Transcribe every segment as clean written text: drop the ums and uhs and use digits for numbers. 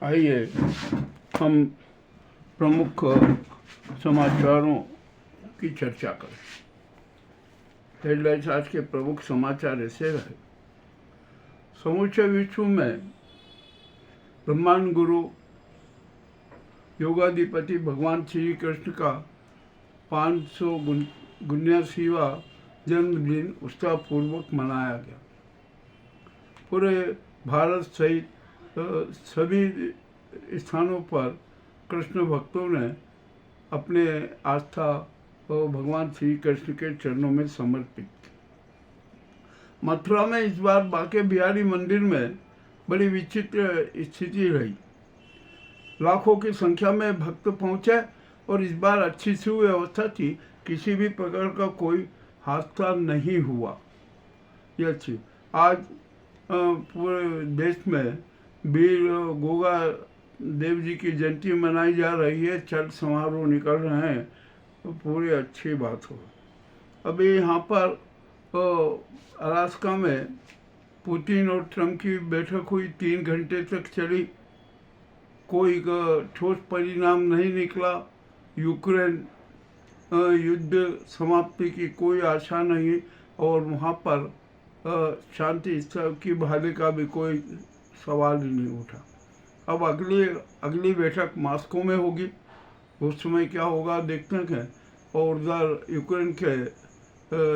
आइए हम प्रमुख समाचारों की चर्चा करें। हेडलाइंस आज के प्रमुख समाचार ऐसे रहे। समूचे विश्व में ब्रह्मांड गुरु योगाधिपति भगवान श्री कृष्ण का 579वां जन्मदिन उत्साहपूर्वक मनाया गया। पूरे भारत सहित सभी स्थानों पर कृष्ण भक्तों ने अपने आस्था भगवान श्री कृष्ण के चरणों में समर्पित की। मथुरा में इस बार बांके बिहारी मंदिर में बड़ी विचित्र स्थिति रही। लाखों की संख्या में भक्त पहुंचे और इस बार अच्छी सुव्यवस्था थी, किसी भी प्रकार का कोई हादसा नहीं हुआ। यह अच्छी आज पूरे देश में वीर गोगा देव जी की जयंती मनाई जा रही है, छठ समारोह निकल रहे हैं, तो पूरी अच्छी बात हो। अभी यहाँ पर अलास्का में पुतिन और ट्रंप की बैठक हुई, 3 घंटे तक चली, कोई ठोस परिणाम नहीं निकला। यूक्रेन युद्ध समाप्ति की कोई आशा नहीं और वहाँ पर शांति की बहाली का भी कोई सवाल ही नहीं उठा। अब अगली बैठक मॉस्को में होगी, उस समय क्या होगा देखते हैं। और उधर यूक्रेन के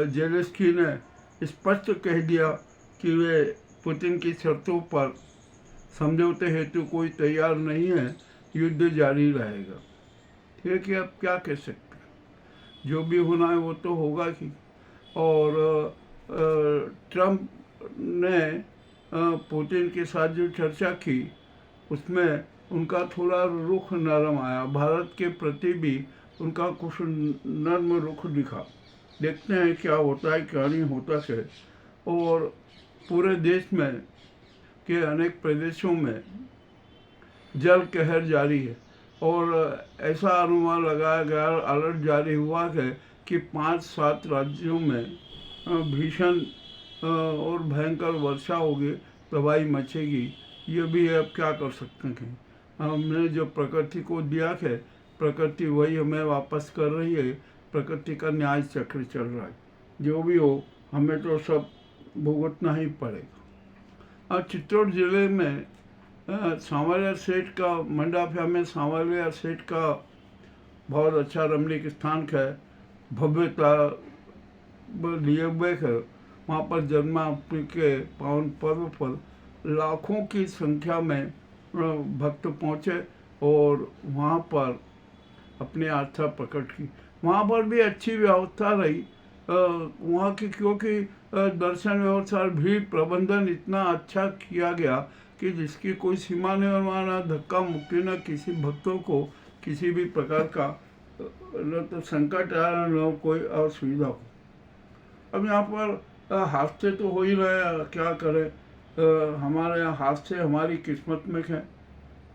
जेलेंस्की ने स्पष्ट कह दिया कि वे पुतिन की शर्तों पर समझौते हेतु कोई तैयार नहीं है, युद्ध जारी रहेगा। ठीक है, अब क्या कह सकते हैं, जो भी होना है वो तो होगा ही। और ट्रंप ने पुतिन के साथ जो चर्चा की उसमें उनका थोड़ा रुख नरम आया, भारत के प्रति भी उनका कुछ नर्म रुख दिखा। देखते हैं क्या होता है क्या नहीं होता है। और पूरे देश में के अनेक प्रदेशों में जल कहर जारी है और ऐसा अनुमान लगाया गया, अलर्ट जारी हुआ है कि 5-7 राज्यों में भीषण और भयंकर वर्षा होगी, तबाही मचेगी। ये भी है, अब क्या कर सकते हैं। हमने जो प्रकृति को दिया है, प्रकृति वही हमें वापस कर रही है, प्रकृति का न्याय चक्र चल रहा है। जो भी हो, हमें तो सब भुगतना ही पड़ेगा। चित्तौड़ जिले में सांवरिया सेठ का मंडाफिया में सांवरिया सेठ का बहुत अच्छा रमणीक स्थान है, भव्यता लिए हुए है। वहाँ पर जन्माष्टमी के पावन पर्व पर लाखों की संख्या में भक्त पहुँचे और वहाँ पर अपनी आस्था प्रकट की। वहाँ पर भी अच्छी व्यवस्था रही वहाँ की, क्योंकि दर्शन व्यवस्था भीड़ प्रबंधन इतना अच्छा किया गया कि जिसकी कोई सीमा नहीं, और वहाँ ना धक्का मुक्की, न किसी भक्तों को किसी भी प्रकार का न तो संकट आया न कोई असुविधा हो। अब यहाँ पर हादसे तो हो ही रहे, क्या करें। हमारे यहाँ हादसे हमारी किस्मत में है,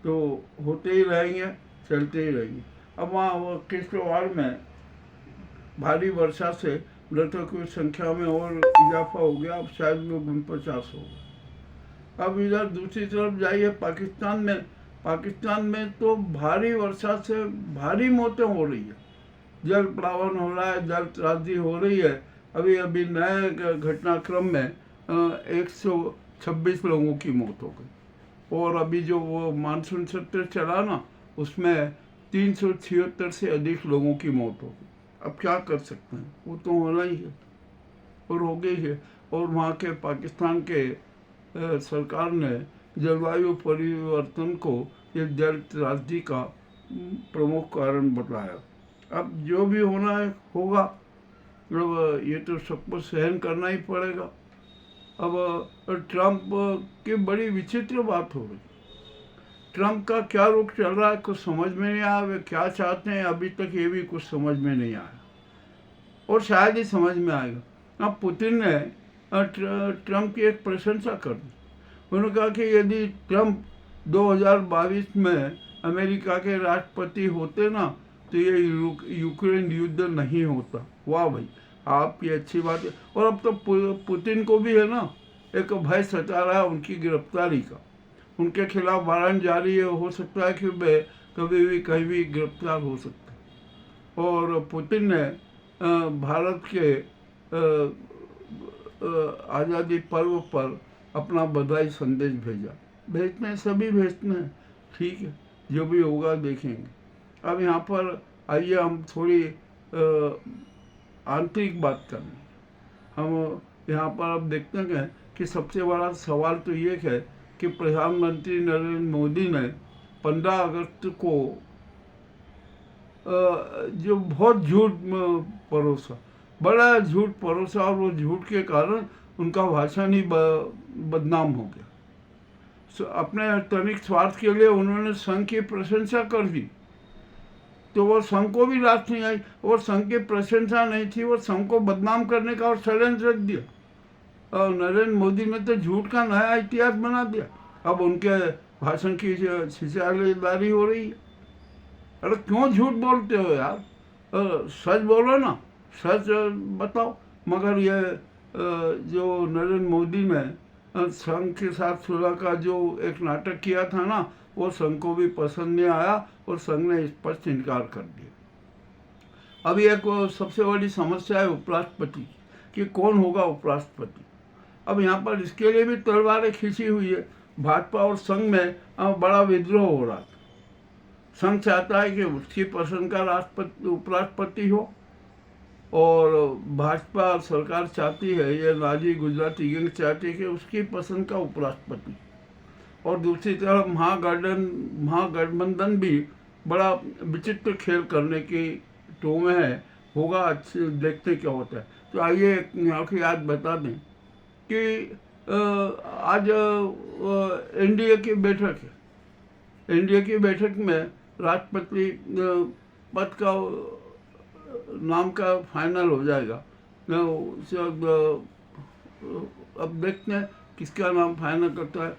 तो होते ही रहेंगे, चलते ही रहेंगे। अब वहाँ किश्तवाड़ में भारी वर्षा से मृतकों की संख्या में और इजाफा हो गया, अब शायद वो 49 हो गया। अब इधर दूसरी तरफ जाइए, पाकिस्तान में तो भारी वर्षा से भारी मौतें हो रही है, जल प्लावन हो रहा है, जल त्रासदी हो रही है। अभी नए घटनाक्रम में 126 लोगों की मौत हो गई और अभी जो वो मानसून सत्र चला ना, उसमें 376 से अधिक लोगों की मौत हो गई। अब क्या कर सकते हैं, वो तो होना ही है और हो गई है। और वहाँ के पाकिस्तान के सरकार ने जलवायु परिवर्तन को ये जल त्रासदी का प्रमुख कारण बताया। अब जो भी होना है होगा, अब ये तो सबको सहन करना ही पड़ेगा। अब ट्रंप की बड़ी विचित्र बात हो रही। ट्रंप का क्या रुख चल रहा है कुछ समझ में नहीं आया, वे क्या चाहते हैं अभी तक ये भी कुछ समझ में नहीं आया और शायद ही समझ में आएगा। अब पुतिन ने ट्रंप की एक प्रशंसा कर दी। उन्होंने कहा कि यदि ट्रंप 2022 में अमेरिका के राष्ट्रपति होते ना, तो ये यूक्रेन युद्ध नहीं होता। वाह भाई, आपकी अच्छी बात है। और अब तो पुतिन को भी है ना एक भय सता रहा है उनकी गिरफ्तारी का। उनके खिलाफ वारंट जारी है, हो सकता है कि वे कभी भी कहीं भी गिरफ्तार हो सकते हैं। और पुतिन ने भारत के आज़ादी पर्व पर अपना बधाई संदेश भेजा। भेजते हैं, सभी भेजते हैं, ठीक है, जो भी होगा देखेंगे। अब यहाँ पर आइए हम थोड़ी आंतरिक बात करें। हम यहाँ पर अब देखते हैं कि सबसे बड़ा सवाल तो ये है कि प्रधानमंत्री नरेंद्र मोदी ने 15 अगस्त को जो बहुत झूठ परोसा, बड़ा झूठ परोसा, और वो झूठ के कारण उनका भाषण ही बदनाम हो गया। अपने तनिक स्वार्थ के लिए उन्होंने संघ की प्रशंसा कर दी, तो वो संघ को भी रास नहीं आई। और संघ की प्रशंसा नहीं थी, वो संघ को बदनाम करने का और षड्यंत्र रच दिया। और नरेंद्र मोदी ने तो झूठ का नया इतिहास बना दिया। अब उनके भाषण की सिलसिलेदारी हो रही है। अरे क्यों झूठ बोलते हो यार, सच बोलो ना, सच बताओ। मगर ये जो नरेंद्र मोदी ने संघ के साथ सुलह का जो एक नाटक किया था ना, वो संघ को भी पसंद नहीं आया और संघ ने स्पष्ट इनकार कर दिया। अभी एक सबसे बड़ी समस्या है उपराष्ट्रपति कि कौन होगा उपराष्ट्रपति। अब यहाँ पर इसके लिए भी तलवारें खींची हुई है। भाजपा और संघ में बड़ा विद्रोह हो रहा था। संघ चाहता है कि उसकी पसंद का राष्ट्रपति उपराष्ट्रपति हो, और भाजपा सरकार चाहती है, ये नाजी गुजराती गैंग चाहती है कि उसकी पसंद का उपराष्ट्रपति। और दूसरी तरफ महागठबंधन भी बड़ा विचित्र खेल करने की टो में है। होगा, अच्छे देखते क्या होता है। तो आइए यहाँ की याद बता दें कि आज एनडीए की बैठक है। एनडीए की बैठक में राष्ट्रपति पद का नाम का फाइनल हो जाएगा। अब देखते हैं किसका नाम फाइनल करता है।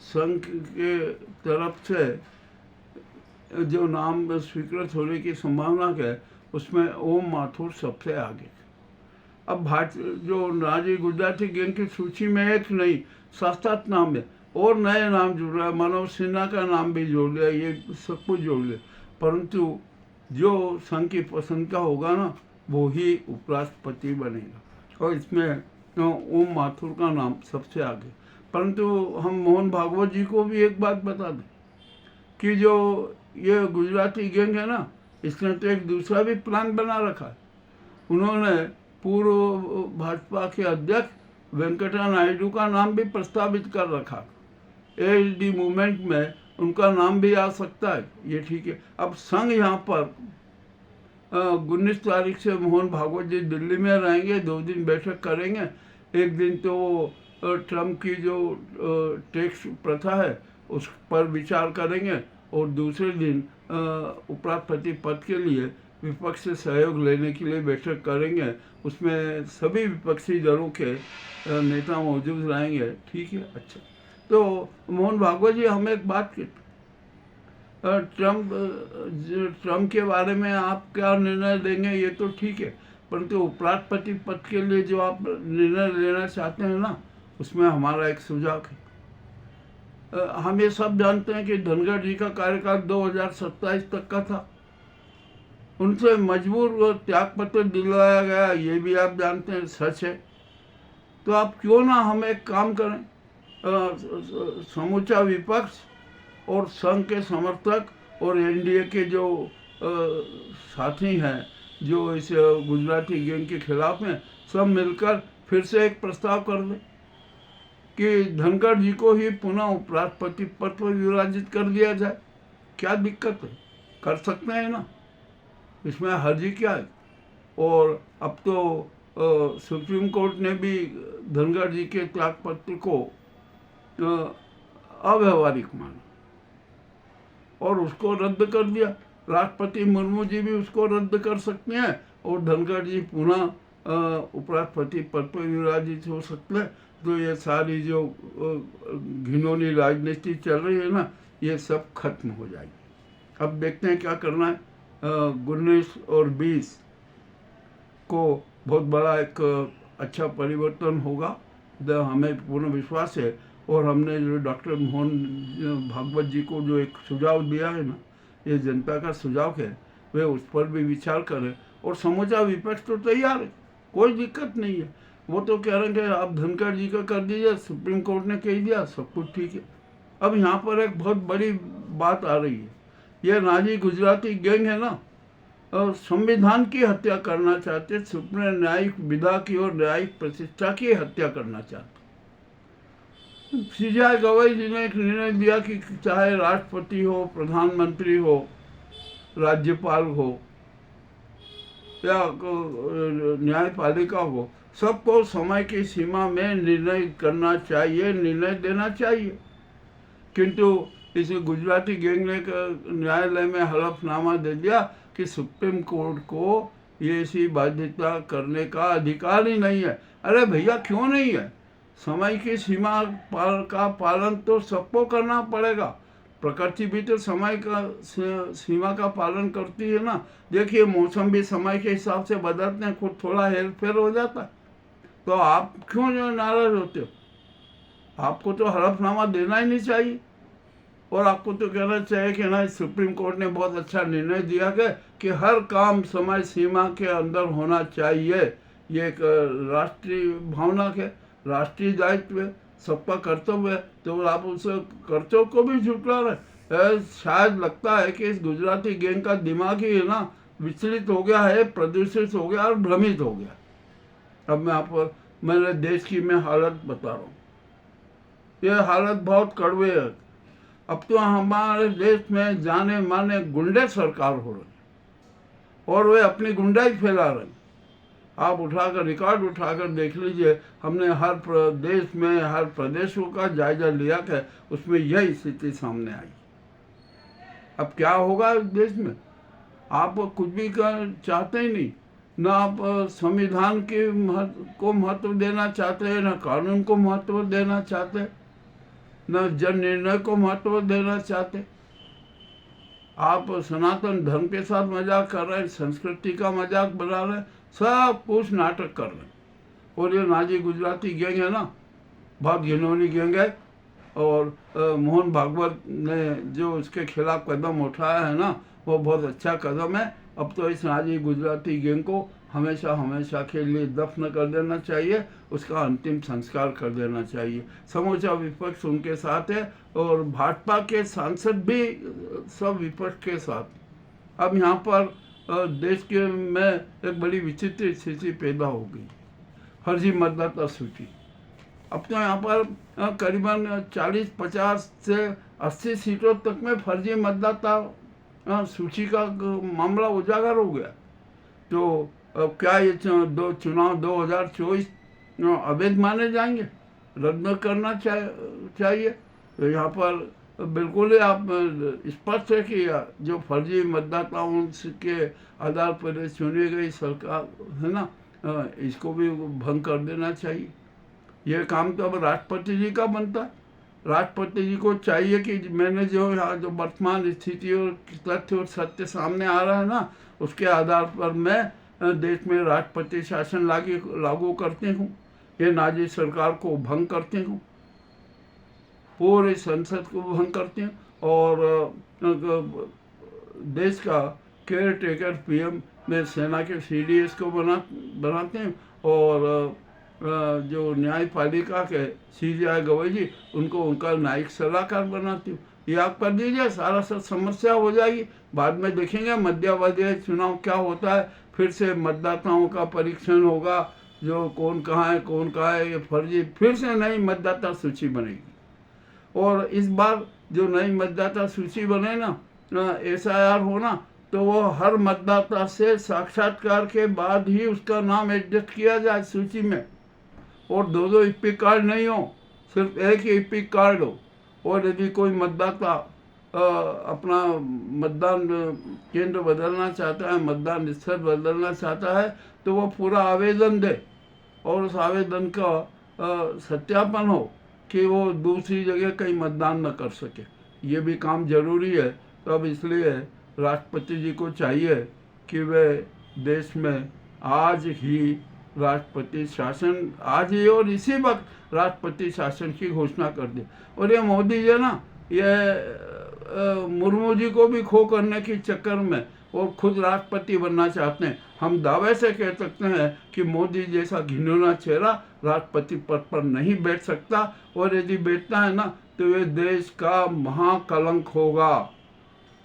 संघ के तरफ से जो नाम स्वीकृत होने की संभावना है, उसमें ओम माथुर सबसे आगे। अब जो नाजी गुजराती गैंग की सूची में एक नहीं, 7-7 नाम है, और नए नाम जुड़ रहा है। मनोज सिन्हा का नाम भी जोड़ लिया, ये सब कुछ जोड़ लिया। परंतु जो संघ की पसंद का होगा ना, वो ही उपराष्ट्रपति बनेगा, और इसमें ओम माथुर का नाम सबसे आगे। परंतु हम मोहन भागवत जी को भी एक बात बता दें कि जो ये गुजराती गैंग है ना, इसने तो एक दूसरा भी प्लान बना रखा है। उन्होंने पूर्व भाजपा के अध्यक्ष वेंकटा नायडू का नाम भी प्रस्तावित कर रखा। एएलडी मूवमेंट में उनका नाम भी आ सकता है, ये ठीक है। अब संघ यहाँ पर 19 तारीख से मोहन भागवत जी दिल्ली में रहेंगे, 2 दिन बैठक करेंगे। एक दिन तो ट्रम्प की जो टैक्स प्रथा है उस पर विचार करेंगे, और दूसरे दिन उपराष्ट्रपति पद के लिए विपक्ष से सहयोग लेने के लिए बैठक करेंगे। उसमें सभी विपक्षी दलों के नेता मौजूद रहेंगे, ठीक है। अच्छा, तो मोहन भागवत जी हमें एक बात कहते, ट्रम्प के बारे में आप क्या निर्णय लेंगे ये तो ठीक है, परंतु उपराष्ट्रपति पद के लिए जो आप निर्णय लेना चाहते हैं ना, उसमें हमारा एक सुझाव है। हम ये सब जानते हैं कि धनखड़ जी का कार्यकाल 2027 तक का था। उनसे मजबूर त्याग पत्र दिलवाया गया, ये भी आप जानते हैं, सच है। तो आप क्यों ना हम एक काम करें, समूचा विपक्ष और संघ के समर्थक और एनडीए के जो साथी हैं जो इस गुजराती गैंग के खिलाफ हैं, सब मिलकर फिर से एक प्रस्ताव कर दें कि धनखड़ जी को ही पुनः उपराष्ट्रपति पद पर विराजित कर दिया जाए। क्या दिक्कत है, कर सकते हैं ना, इसमें हर्जी क्या है। और अब तो सुप्रीम कोर्ट ने भी धनखड़ जी के त्यागपत्र को अव्यवहारिक माना और उसको रद्द कर दिया। राष्ट्रपति मुर्मू जी भी उसको रद्द कर सकते हैं और धनखड़ जी पुनः उपराष्ट्रपति पद पर विराजित हो सकते हैं। तो ये सारी जो घिनौनी राजनीति चल रही है ना, ये सब खत्म हो जाएगी। अब देखते हैं क्या करना है। 19 और 20 को बहुत बड़ा एक अच्छा परिवर्तन होगा, हमें पूर्ण विश्वास है। और हमने जो डॉक्टर मोहन भागवत जी को जो एक सुझाव दिया है ना, ये जनता का सुझाव है, वे उस पर भी विचार करें। और समूचा विपक्ष तो तैयार है, कोई दिक्कत नहीं है। वो तो कह रहे हैं कि आप धनखड़ जी का कर दीजिए, सुप्रीम कोर्ट ने कह दिया, सब कुछ ठीक है। अब यहाँ पर एक बहुत बड़ी बात आ रही है, ये नाजी गुजराती गैंग है ना, और संविधान की हत्या करना चाहते, सुप्रीम न्यायिक विधा की और न्यायिक प्रतिष्ठा की हत्या करना चाहते। सीजीआई गवाई जी ने एक निर्णय दिया कि चाहे राष्ट्रपति हो, प्रधानमंत्री हो, राज्यपाल हो या न्यायपालिका हो, सबको समय की सीमा में निर्णय करना चाहिए, निर्णय देना चाहिए। किंतु इस गुजराती गैंग ने न्यायालय में हलफनामा दे दिया कि सुप्रीम कोर्ट को ये ऐसी बाध्यता करने का अधिकार ही नहीं है। अरे भैया, क्यों नहीं है? समय की सीमा का पालन तो सबको करना पड़ेगा। प्रकृति भी तो समय का सीमा का पालन करती है ना। देखिए, मौसम भी समय के हिसाब से बदलते हैं, खुद थोड़ा हेर फेर हो जाता है। तो आप क्यों नाराज होते हो? आपको तो हलफनामा देना ही नहीं चाहिए, और आपको तो कहना चाहिए कि ना, सुप्रीम कोर्ट ने बहुत अच्छा निर्णय दिया है कि हर काम समय सीमा के अंदर होना चाहिए। ये एक राष्ट्रीय भावना है, राष्ट्रीय दायित्व है, सबका कर्तव्य है। तो आप उस कर्तव्य को भी झुटला रहे। शायद लगता है कि इस गुजराती गैंग का दिमाग ही है ना, विचलित हो गया है, प्रदूषित हो गया और भ्रमित हो गया। अब मैं आपको मेरे देश की मैं हालत बता रहा हूँ। ये हालत बहुत कड़वे है। अब तो हमारे देश में जाने माने गुंडे सरकार हो रहे, और वे अपनी गुंडाई फैला रहे। आप उठाकर रिकॉर्ड उठाकर देख लीजिए, हमने हर प्रदेश में हर प्रदेशों का जायजा लिया है, उसमें यही स्थिति सामने आई। अब क्या होगा इस देश में? आप कुछ भी चाहते ही नहीं, ना आप संविधान के को महत्व देना चाहते हैं, ना कानून को महत्व देना चाहते, न जन निर्णय को महत्व देना चाहते। आप सनातन धर्म के साथ मजाक कर रहे हैं, संस्कृति का मजाक बना रहे हैं, सब कुछ नाटक कर रहे हैं। और ये नाजी गुजराती गैंग है ना, बहुत घिनौनी गैंग है। और मोहन भागवत ने जो उसके खिलाफ कदम उठाया है ना, वो बहुत अच्छा कदम है। अब तो इस नाजी गुजराती गैंग को हमेशा हमेशा के लिए दफन कर देना चाहिए, उसका अंतिम संस्कार कर देना चाहिए। समूचा विपक्ष उनके साथ है, और भाजपा के सांसद भी सब विपक्ष के साथ। अब यहाँ पर देश के में एक बड़ी विचित्र स्थिति पैदा हो गई, फर्जी मतदाता सूची। अब तो यहाँ पर करीबन 40-50 से 80 सीटों तक में फर्जी मतदाता सूची का मामला उजागर हो गया। तो अब क्या ये चुनाव 2024 अवैध माने जाएंगे? रद्द करना चाहिए। तो यहाँ पर बिल्कुल ही आप स्पष्ट है कि जो फर्जी मतदाताओं के आधार पर चुनी गई सरकार है ना, इसको भी भंग कर देना चाहिए। ये काम तो अब राष्ट्रपति जी का बनता है। राष्ट्रपति जी को चाहिए कि मैंने जो यहाँ जो वर्तमान स्थिति और तथ्य और सत्य सामने आ रहा है ना, उसके आधार पर मैं देश में राष्ट्रपति शासन लागू करते हूँ, ये नाजी सरकार को भंग करते हूँ, पूरे संसद को भंग करते हैं, और देश का केयर टेकर पीएम में सेना के सीडीएस को बनाते हैं, और जो न्यायपालिका के सीजीआई गवाई जी, उनको उनका न्यायिक सलाहकार बनाती हूँ। ये आप कर दीजिए, सारा सब समस्या हो जाएगी। बाद में देखेंगे मध्यावधि चुनाव क्या होता है, फिर से मतदाताओं का परीक्षण होगा, जो कौन कहाँ है, ये फर्जी, फिर से नई मतदाता सूची बनेगी। और इस बार जो नई मतदाता सूची बने ना, SIR होना, तो वो हर मतदाता से साक्षात्कार के बाद ही उसका नाम एडजस्ट किया जाए सूची में, और 2 इपिक कार्ड नहीं हो, सिर्फ एक ही इपिक कार्ड हो। और यदि कोई मतदाता अपना मतदान केंद्र बदलना चाहता है, मतदान स्थल बदलना चाहता है, तो वो पूरा आवेदन दे, और उस आवेदन का सत्यापन हो कि वो दूसरी जगह कहीं मतदान न कर सके। ये भी काम जरूरी है। तो अब इसलिए राष्ट्रपति जी को चाहिए कि वे देश में आज ही राष्ट्रपति शासन आज ही और इसी वक्त राष्ट्रपति शासन की घोषणा कर दी। और ये मोदी जी ना, ये मुर्मू जी को भी खो करने के चक्कर में वो खुद राष्ट्रपति बनना चाहते हैं। हम दावे से कह सकते हैं कि मोदी जैसा घिनौना चेहरा राष्ट्रपति पद पर नहीं बैठ सकता, और यदि बैठता है ना तो ये देश का महाकलंक होगा,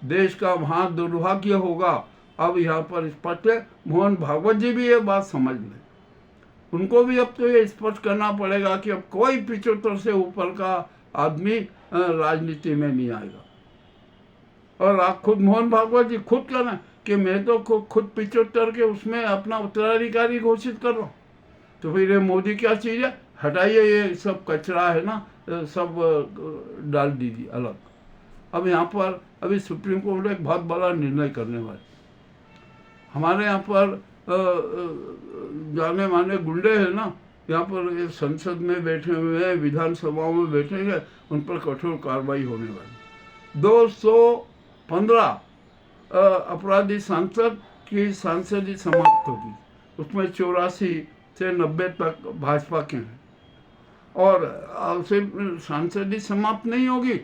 देश का महादुर्भाग्य होगा। अब यहाँ पर स्पष्ट है, मोहन भागवत जी भी ये बात समझ लें, उनको भी अब तो ये स्पष्ट करना पड़ेगा कि अब कोई 75 से ऊपर का आदमी राजनीति में नहीं आएगा। और आप खुद मोहन भागवत जी खुद कहना कि मैं तो खुद 75 के उसमें अपना उत्तराधिकारी घोषित कर रहा हूँ। तो फिर ये मोदी क्या चीज़ है, हटाइए, ये सब कचरा है ना, सब डाल दीजिए अलग। अब यहाँ पर अभी सुप्रीम कोर्ट एक बहुत बड़ा निर्णय करने वाले। हमारे यहाँ पर जाने माने गुंडे हैं ना, यहाँ पर संसद में बैठे हुए हैं, विधानसभाओं में बैठे हैं, उन पर कठोर कार्रवाई होने वाली। 215 अपराधी सांसद की सांसदी समाप्त होगी, उसमें 84 से 90 तक भाजपा के हैं। और सिर्फ सांसदी समाप्त नहीं होगी,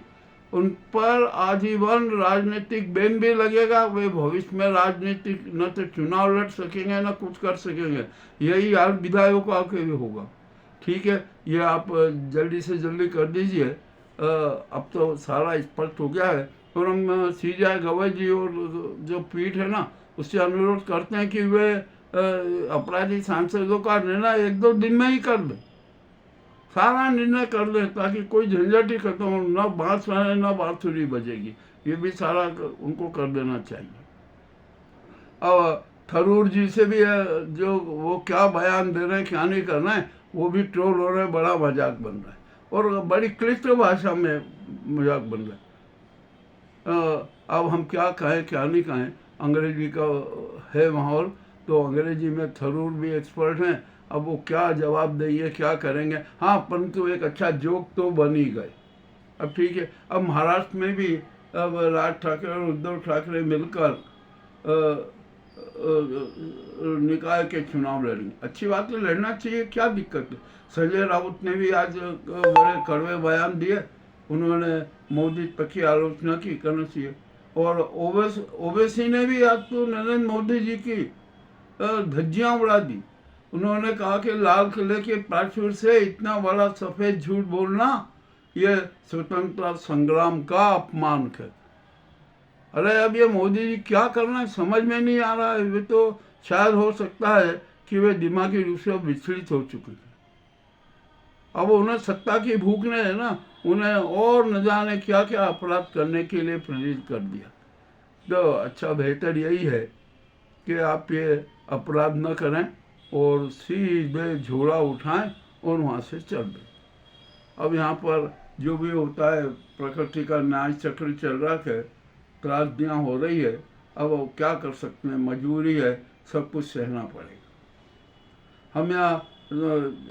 उन पर आजीवन राजनीतिक बैन भी लगेगा। वे भविष्य में राजनीतिक न तो चुनाव लड़ सकेंगे न कुछ कर सकेंगे। यही हाल विधायकों के भी होगा। ठीक है, ये आप जल्दी से जल्दी कर दीजिए। अब तो सारा स्पष्ट हो गया है। और हम सीजे गवई जी और जो पीठ है ना, उससे अनुरोध करते हैं कि वे अपराधी सांसदों का निर्णय 1-2 दिन में ही कर दें, सारा निर्णय कर लें, ताकि कोई झंझट ही खत्म हो, न बांस बने न बांसुरी बजेगी। ये भी सारा उनको कर देना चाहिए। अब थरूर जी से भी जो वो क्या बयान दे रहे हैं, क्या नहीं करना है, वो भी ट्रोल हो रहे हैं, बड़ा मजाक बन रहा है और बड़ी क्लिष्ट भाषा में मजाक बन रहा है। अब हम क्या कहें क्या नहीं कहें, अंग्रेजी का है माहौल, तो अंग्रेजी में थरूर भी एक्सपर्ट हैं। अब वो क्या जवाब देंगे, क्या करेंगे। हाँ, परंतु एक अच्छा जोक तो बन ही गए। अब ठीक है, अब महाराष्ट्र में भी अब राज ठाकरे और उद्धव ठाकरे मिलकर निकाय के चुनाव लड़ेंगे। अच्छी बात है, लड़ना चाहिए, क्या दिक्कत है। संजय राउत ने भी आज बड़े कड़वे बयान दिए, उन्होंने मोदी तक की आलोचना की, करना चाहिए। और ओवैसी ने भी आज तो नरेंद्र मोदी जी की धज्जियां उड़ा दी। उन्होंने कहा कि लाल किले के प्राचीर से इतना बड़ा सफेद झूठ बोलना, ये स्वतंत्रता संग्राम का अपमान है। अरे अब ये मोदी जी क्या करना है समझ में नहीं आ रहा है। वे तो शायद हो सकता है कि वे दिमागी रूप से विचलित हो चुके हैं। अब उन्हें सत्ता की भूख ने है ना, उन्हें और न जाने क्या क्या अपराध करने के लिए प्रेरित कर दिया। तो अच्छा बेहतर यही है कि आप ये अपराध न करें और सीधे झोला उठाएं और वहाँ से चल दें। अब यहाँ पर जो भी होता है, प्रकृति का न्याय चक्र चल रहा है, त्रासदियाँ हो रही है। अब वो क्या कर सकते हैं, मजबूरी है, सब कुछ सहना पड़ेगा। हम यहाँ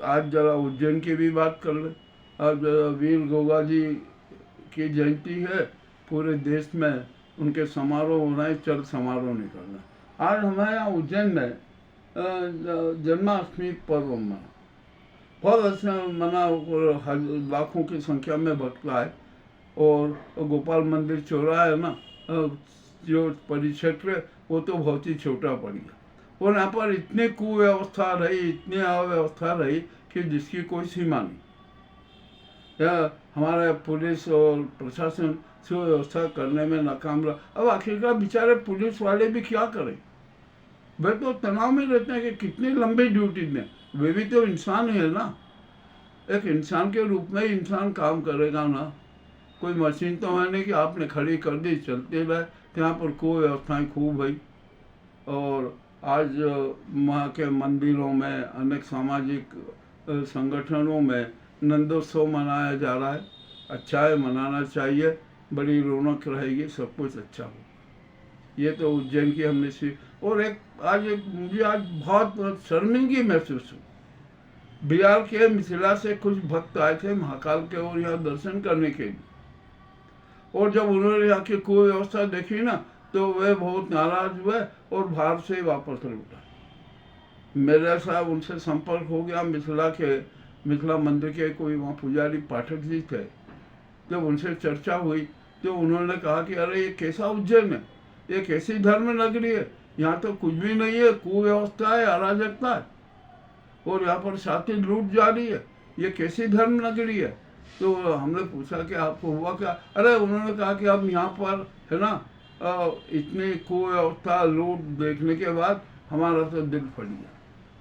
आज जरा उज्जैन की भी बात कर लें। आज वीर गोगा जी की जयंती है, पूरे देश में उनके समारोह हो रहे हैं, चल समारोह निकल रहे हैं। आज हमारे यहाँ उज्जैन में जन्माष्टमी पर्व मना, बहुत अच्छा मना, लाखों की संख्या में भक्त आए। और गोपाल मंदिर चौराहा है ना, जो परिक्षेत्र, वो तो बहुत ही छोटा पड़ गया। और यहाँ पर इतनी कुव्यवस्था रही, इतनी अव्यवस्था रही कि जिसकी कोई सीमा नहीं। हमारे पुलिस और प्रशासन सुव्यवस्था करने में नाकाम रहा। अब आखिरकार बेचारे पुलिस वाले भी क्या करें, वे तो तनाव में रहते हैं कि कितनी लंबी ड्यूटी दें। वे भी तो इंसान है ना, एक इंसान के रूप में इंसान काम करेगा ना। कोई मशीन तो है नहीं कि आपने खड़ी कर दी चलते रहे। यहाँ पर कोई व्यवस्थाएँ खूब हुई। और आज वहाँ के मंदिरों में, अनेक सामाजिक संगठनों में नंदोत्सव मनाया जा रहा है। अच्छा है, मनाना चाहिए, बड़ी रौनक रहेगी, सब कुछ अच्छा हो। ये तो उज्जैन की हमने सी। और मुझे आज बहुत शर्मिंदगी महसूस हुई। बिहार के मिथिला से कुछ भक्त आए थे महाकाल के और यहाँ दर्शन करने के लिए, और जब उन्होंने यहाँ की कोई व्यवस्था देखी ना, तो वे बहुत नाराज हुए और बाहर से वापस लौटा। मेरा साहब उनसे संपर्क हो गया, मिथिला मंदिर के कोई वहाँ पुजारी पाठक जी थे। जब उनसे चर्चा हुई तो उन्होंने कहा कि अरे ये कैसा उज्जैन है, ये कैसी धर्म नगरी है, यहाँ तो कुछ भी नहीं है, कुव्यवस्था है, अराजकता है, और यहाँ पर शातिर लूट जा रही है, ये कैसी धर्म नगरी है। तो हमने पूछा कि आपको हुआ क्या? अरे उन्होंने कहा कि अब यहाँ पर है ना इतनी कुव्यवस्था लूट देखने के बाद हमारा तो दिल फट गया।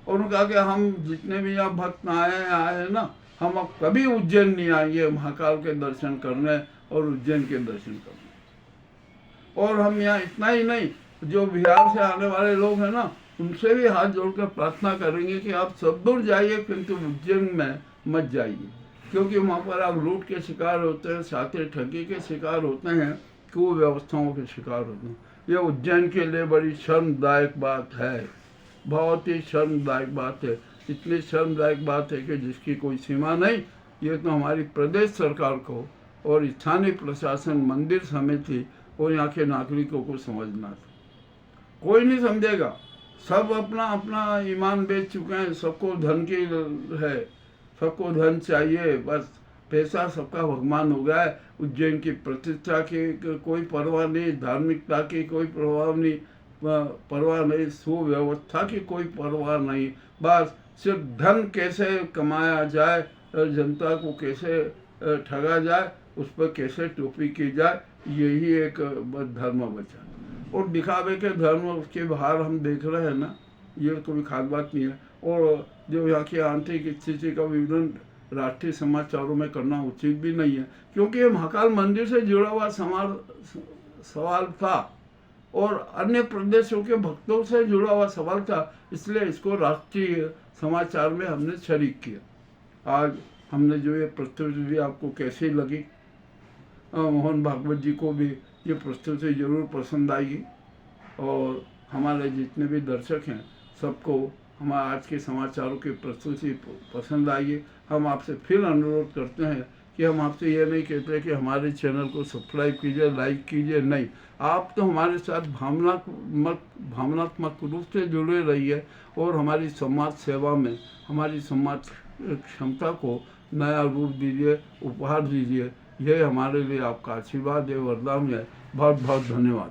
और उन्होंने कहा कि हम जितने भी यहाँ भक्त आए हैं ना, हम अब कभी उज्जैन नहीं आएंगे महाकाल के दर्शन करने और उज्जैन के दर्शन करने। और हम यहाँ इतना ही नहीं, जो बिहार से आने वाले लोग हैं ना, उनसे भी हाथ जोड़कर प्रार्थना करेंगे कि आप सब दूर जाइए किंतु उज्जैन में मत जाइए, क्योंकि वहाँ पर आप लूट के शिकार होते हैं, साथी ठगी के शिकार होते हैं, कुव्यवस्थाओं के शिकार होते हैं। ये उज्जैन के लिए बड़ी शर्मदायक बात है, बहुत ही शर्मदायक बात है। इतनी शर्मदायक बात है कि जिसकी कोई सीमा नहीं। ये तो हमारी प्रदेश सरकार को और स्थानीय प्रशासन, मंदिर समिति और यहाँ के नागरिकों को समझना था। कोई नहीं समझेगा, सब अपना अपना ईमान बेच चुके हैं, सबको धन की है, सबको धन चाहिए, बस पैसा सबका भगवान हो गया है। उज्जैन की प्रतिष्ठा की कोई परवाह नहीं, धार्मिकता की कोई परवाह नहीं, सुव्यवस्था की कोई परवाह नहीं, बस सिर्फ धन कैसे कमाया जाए, जनता को कैसे ठगा जाए, उस पर कैसे टोपी की जाए, यही एक धर्म बचा। और दिखावे के धर्म के बाहर हम देख रहे हैं ना, ये कोई खास बात नहीं है। और जो यहाँ की आंतरिक स्थिति का विवरण राष्ट्रीय समाचारों में करना उचित भी नहीं है, क्योंकि ये महाकाल मंदिर से जुड़ा हुआ सवाल था और अन्य प्रदेशों के भक्तों से जुड़ा हुआ सवाल था, इसलिए इसको राष्ट्रीय समाचार में हमने शरीक किया। आज हमने जो ये प्रस्तुति दी आपको कैसी लगी? मोहन भागवत जी को भी ये प्रस्तुति जरूर पसंद आएगी, और हमारे जितने भी दर्शक हैं सबको हमारे आज के समाचारों की प्रस्तुति पसंद आएगी। हम आपसे फिर अनुरोध करते हैं कि हम आपसे ये नहीं कहते कि हमारे चैनल को सब्सक्राइब कीजिए, लाइक कीजिए, नहीं, आप तो हमारे साथ भावनात्मक रूप से जुड़े रहिए और हमारी समाज सेवा में हमारी समाज क्षमता को नया रूप दीजिए, उपहार दीजिए। यह हमारे लिए आपका आशीर्वाद है, वरदान है। बहुत बहुत धन्यवाद।